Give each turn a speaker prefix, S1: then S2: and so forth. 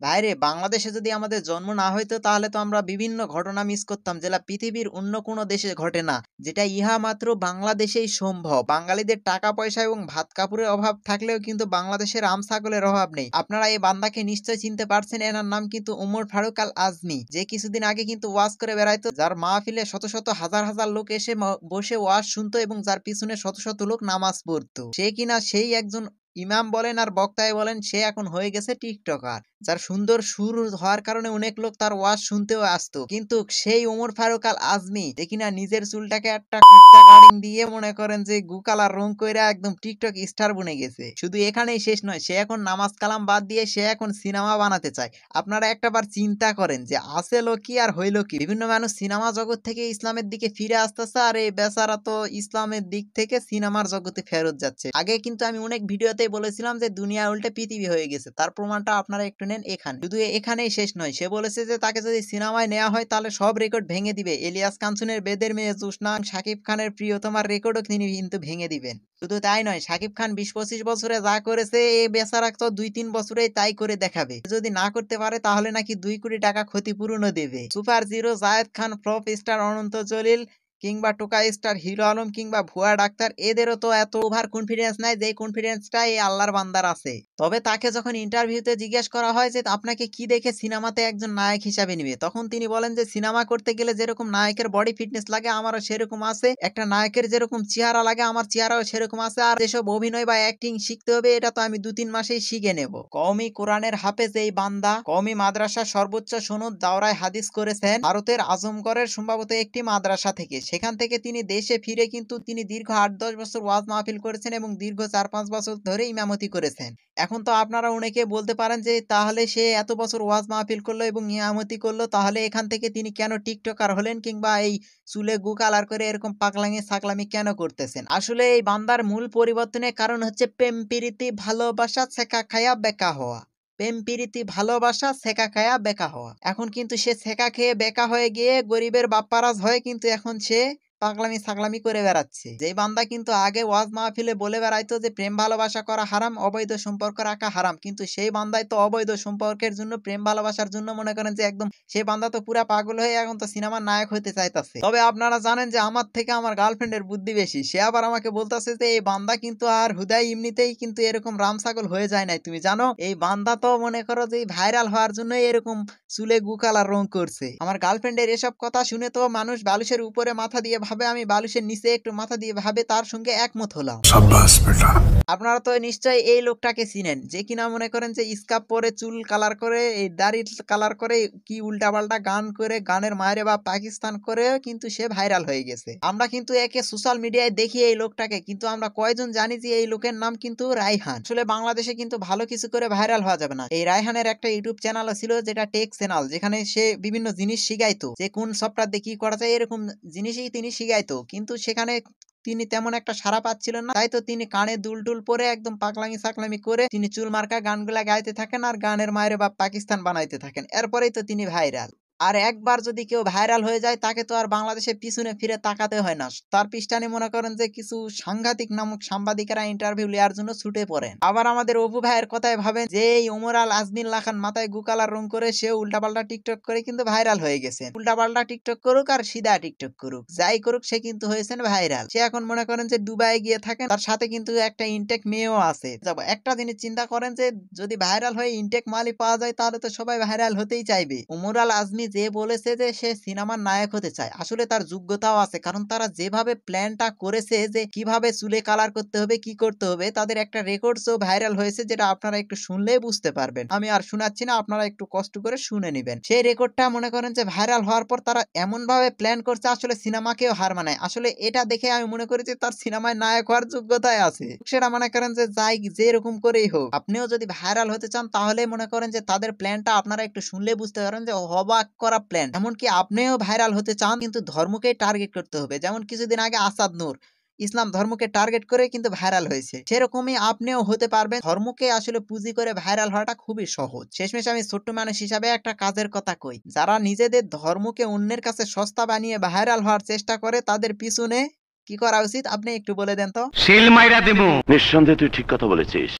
S1: ভাইরে বাংলাদেশে যদি আমাদের জন্ম না হইতো তাহলে তো আমরা বিভিন্ন ঘটনা মিস করতাম যেটা পৃথিবীর অন্য কোনো দেশে ঘটে না। যেটা ইহা মাত্র বাংলাদেশেই সম্ভব। বাঙালিদের টাকা পয়সা এবং ভাত কাপড়ের অভাব থাকলেও কিন্তু বাংলাদেশের আম ছাগলের অভাব নেই। আপনারা এই বান্দাকে নিশ্চয় চিনতে পারছেন, এনার নাম কিন্তু ওমর ফারুক আল আজমি, যে কিছুদিন আগে কিন্তু ওয়াজ করে বেড়াইতো, যার মাহফিলে শত শত হাজার হাজার লোক এসে বসে ওয়াজ শুনতো এবং যার পিছনে শত শত লোক নামাজ পড়তো। সে কিনা সেই একজন ইমাম বলেন আর বক্তায় বলেন, সে এখন হয়ে গেছে টিকটকার, যার সুন্দর সুর হওয়ার কারণে অনেক লোক তার ওয়াজ শুনতেও আসতো। কিন্তু সেই ওমর ফারুক আল আজমি যে কিনা নিজের চুলটাকে একটা কুত্তা কাটিং দিয়ে মনে করেন যে গু কালার রং কইরা একদম টিকটক স্টার বনে গেছে। শুধু এখানেই শেষ নয়, সে এখন নামাজ কালাম বাদ দিয়ে সে এখন সিনেমা বানাতে চায়। আপনারা একটাবার চিন্তা করেন যে আছে কি আর হইল কি। বিভিন্ন মানুষ সিনেমা জগৎ থেকে ইসলামের দিকে ফিরে আসতেছে, আর এই বেচারা তো ইসলামের দিক থেকে সিনেমার জগতে ফেরত যাচ্ছে। আগে কিন্তু আমি অনেক ভিডিওতে বলেছিলাম যে দুনিয়া উল্টে পৃথিবী হয়ে গেছে, তার প্রমাণটা আপনারা একটু নেন এখানে। শুধু এখানেই শেষ নয়, সে বলেছে যে তাকে যদি সিনেমায় নেওয়া হয় তাহলে সব রেকর্ড ভেঙে দিবে। ইলিয়াস কাঞ্চনের বেদের মেয়ে জোসনা, শাকিব খানের প্রিয়তমার রেকর্ডও তিনি কিন্তু ভেঙে দিবেন। শুধু তাই নয়, শাকিব খান 20-25 বছরে যা করেছে এ বেচারা তো 2-3 বছরেই তাই করে দেখাবে। যদি না করতে পারে তাহলে নাকি 2 কোটি টাকা ক্ষতিপূরণও দেবে। Super zero Zayed Khan, flop star Ananta Jalil, কিংবা টোকা স্টার হিরো আলম, কিংবা ভুয়া ডাক্তার, এদেরও তো এত ওভার কনফিডেন্স নাই যে কনফিডেন্সটা এই আল্লাহর বান্দার আছে। তবে তাকে যখন ইন্টারভিউতে জিজ্ঞেস করা হয় যে আপনাকে কি দেখে সিনেমাতে একজন নায়ক হিসাবে নিবে, তখন তিনি বলেন যে সিনেমা করতে গেলে যেরকম নায়কের বডি ফিটনেস লাগে আমারও সেরকম আছে, একটা নায়কের যেরকম চেহারা লাগে আমার চেহারাও সেরকম আছে, আর যেসব অভিনয় বা অ্যাক্টিং শিখতে হবে এটা তো আমি 2-3 মাসেই শিখে নেব। কওমি কোরআনের হাফেজ এই বান্দা কওমি মাদ্রাসার সর্বোচ্চ সনদ দাওরায় হাদিস করেছেন ভারতের আজমগড়ের সম্ভবত একটি মাদ্রাসা থেকে। সেখান থেকে তিনি দেশে ফিরে কিন্তু তিনি দীর্ঘ 8-10 বছর ওয়াজ মাহফিল করেছেন এবং দীর্ঘ 4-5 বছর ধরে ইমামতি করেছেন। এখন তো আপনারা অনেকে বলতে পারেন যে তাহলে সে এত বছর ওয়াজ মাহফিল করলো এবং ইমামতি করলো, তাহলে এখান থেকে তিনি কেন টিকটকার হলেন, কিংবা এই চুলে গু কালার করে এরকম পাগলামি ছাগলামি কেন করতেছেন? আসলে এই বান্দার মূল পরিবর্তনের কারণ হচ্ছে প্রেম প্রীতি ভালোবাসা ছেঁকা খায়া বেকা হওয়া। প্রেম প্রীতি ভালোবাসা ছেঁকা খায়া বেকা হওয়া। এখন কিন্তু সে ছেঁকা খেয়ে বেকা হয়ে গিয়ে গরিবের বাপ্পারাজ হয়ে কিন্তু এখন সে পাগলামি ছাগলামি করে বেড়াচ্ছে। যে বান্দা কিন্তু আগে ওয়াজ মাহফিলে বলে বেড়াইতো যে প্রেম ভালোবাসা করা হারাম, অবৈধ সম্পর্ক রাখা হারাম, কিন্তু সেই বান্দাই তো অবৈধ সম্পর্কের জন্য, প্রেম ভালোবাসার জন্য মনে করেন যে একদম সেই বান্দা তো পুরা পাগল হয়ে এখন তো সিনেমার নায়ক হইতে চাইতাছে। তবে আপনারা জানেন যে আমার থেকে আমার গার্লফ্রেন্ডের বুদ্ধি বেশি। সে আবার আমাকে বলতেছে যে এই বান্দা কিন্তু আর হুদাই এমনিতেই কিন্তু এরকম রাম ছাগল হয়ে যায় নাই। তুমি জানো এই বান্দা তো মনে করো যে ভাইরাল হওয়ার জন্য এরকম চুলে গু কালার রং করছে। আমার গার্লফ্রেন্ডের এসব কথা শুনে তো মানুষ বালিশের উপরে মাথা দিয়ে ভাবে, আমি বালিশের নিচে একটু মাথা দিয়ে ভাবে, তার সঙ্গে একমত হলাম। আপনারা তো নিশ্চয়ই এই লোকটাকে চিনেন, যে কিনা মনে করেন যে স্কার্ফ পরে, চুল কালার করে, এই দাড়ি কালার করে, কি উল্টাপাল্টা গান করে, গানের মায়েরে বা পাকিস্তান করে কিন্তু সে ভাইরাল হয়ে গেছে। আমরা কিন্তু একে সোশ্যাল মিডিয়ায় দেখি এই লোকটাকে, কিন্তু আমরা কয়জন জানি যে এই লোকের নাম কিন্তু রায়হান। আসলে বাংলাদেশে কিন্তু ভালো কিছু করে ভাইরাল হওয়া যাবে না। এই রায়হানের একটা ইউটিউব চ্যানেল ছিল যেটা টেক চ্যানেল, যেখানে সে বিভিন্ন জিনিস শিখাইতো, যে কোন সফটওয়্যার দিয়ে কি করা যায় এরকম জিনিসই তিনি শিখাইতো। কিন্তু সেখানে তিনি তেমন একটা সাড়া পাচ্ছিলেন না, তাই তো তিনি কানে দুল টুল পরে একদম পাগলামি সাকলামি করে তিনি চুল মার্কা গানগুলা গাইতে থাকেন আর গানের মায়ের বাপ পাকিস্তান বানাইতে থাকেন। এরপরেই তো তিনি ভাইরাল। আর একবার যদি কেউ ভাইরাল হয়ে যায় তাকে তো আর বাংলাদেশে পিছনে ফিরে তাকাতে হয় না, তার পৃষ্ঠানে মনে করেন যে কিছু সাংঘাতিক নামক সাংবাদিকেরা ইন্টারভিউ নেওয়ার জন্য ছুটে পড়েন। আবার আমাদের অপু ভাইয়ের কথায় ভাবেন যে এই ওমর আল আজমিল্লাহ খান মাথায় গুকালার রং করে সে উল্টাপাল্টা টিকটক করে কিন্তু ভাইরাল হয়ে গেছেন। উল্টাপাল্টা টিকটক করুক আর সিধা টিকটক করুক, যাই করুক সে কিন্তু হয়েছেন ভাইরাল। সে এখন মনে করেন যে দুবাই গিয়ে থাকেন, তার সাথে কিন্তু একটা ইনটেক মেয়েও আছে। একটা জিনিস চিন্তা করেন যে যদি ভাইরাল হয়ে ইনটেক মালই পাওয়া যায় তাহলে তো সবাই ভাইরাল হতেই চাইবে। ওমর আল আজমি যে বলেছে যে সে সিনেমার নায়ক হতে চায়, আসলে তার যোগ্যতাও আছে, কারণ তারা যেভাবে প্ল্যানটা করেছে যে কিভাবে চুলে কালার করতে হবে, কি করতে হবে, তাদের একটা রেকর্ডসও ভাইরাল হয়েছে, যেটা আপনারা একটু শুনলেই বুঝতে পারবেন। আমি আর শোনাচ্ছি না, আপনারা একটু কষ্ট করে শুনে নেবেন। সেই রেকর্ডটা মনে করেন যে ভাইরাল হওয়ার পর তারা এমন ভাবে প্ল্যান করছে আসলে সিনেমাকেও হার মানায়। আসলে এটা দেখে আমি মনে করি যে তার সিনেমায় নায়ক হওয়ার যোগ্যতায় আছে। সেটা মনে করেন যে যাই যেরকম করেই হোক, আপনিও যদি ভাইরাল হতে চান তাহলে মনে করেন যে তাদের প্ল্যানটা আপনারা একটু শুনলে বুঝতে পারেন যে অবাক করা প্ল্যান। এমনকি আপনিও ভাইরাল হতে চান কিন্তু ধর্মকে টার্গেট করতে হবে, যেমন কিছুদিন আগে আসাদ নূর ইসলাম ধর্মকে টার্গেট করে কিন্তু ভাইরাল হয়েছে, সেরকমই আপনিও হতে পারবেন। ধর্মকে আসলে পুঁজি করে ভাইরাল হওয়াটা খুবই সহজ। শেষমেশ আমি ছোট্ট মানুষ হিসাবে একটা কাজের কথা কই, যারা নিজেদের ধর্মকে অন্যের কাছে সস্তা বানিয়ে ভাইরাল হওয়ার চেষ্টা করে তাদের পিছনে কি করা উচিত আপনি একটু বলে দেন তো।
S2: সিল মাইরা দেবো। নিঃসন্দেহে তুই ঠিক কথা বলেছিস।